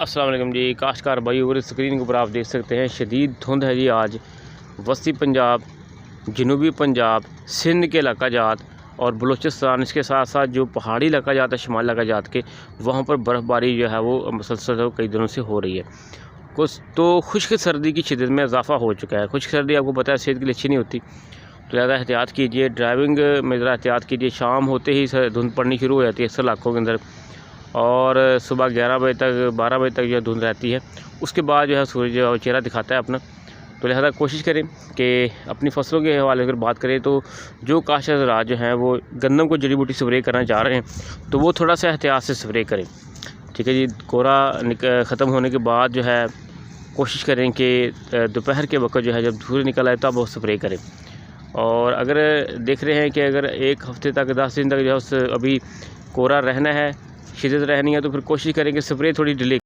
अस्सलाम वालेकुम जी। काश्तकार भाई, और स्क्रीन के ऊपर आप देख सकते हैं शदीद धुंध है जी। आज वस्ती पंजाब, जनूबी पंजाब, सिंध के इलाका जात और बलूचिस्तान, इसके साथ साथ जो पहाड़ी इलाका जात है शुमाल इलाका जात के, वहाँ पर बर्फ़बारी जो है वो मुसलसल कई दिनों से हो रही है। कुछ तो खुश्क सर्दी की शिद्दत में इजाफा हो चुका है। खुश्क सर्दी आपको पता है सेहत के लिए अच्छी नहीं होती, तो ज़्यादा एहतियात कीजिए। ड्राइविंग में ज़रा एहतियात कीजिए। शाम होते ही धुंध पड़नी शुरू हो जाती है अक्सर इलाकों के अंदर, और सुबह 11 बजे तक 12 बजे तक जो धुंध रहती है। उसके बाद जो है सूरज चेहरा दिखाता है अपना। तो लिहाजा कोशिश करें कि अपनी फसलों के हवाले अगर बात करें तो जो काश्तकार हज़रात जो हैं वो गंदम को जड़ी बूटी स्प्रे करना चाह रहे हैं तो वो थोड़ा सा एहतियात से स्प्रे करें। ठीक है जी। कोहरा ख़त्म होने के बाद जो है कोशिश करें कि दोपहर के वक्त जो है जब सूरज निकल आए तब वो स्प्रे करें। और अगर देख रहे हैं कि अगर एक हफ़्ते तक 10 दिन तक जो है अभी कोहरा रहना है, शिद्दत रहनी है, तो फिर कोशिश करें कि स्प्रे थोड़ी डिले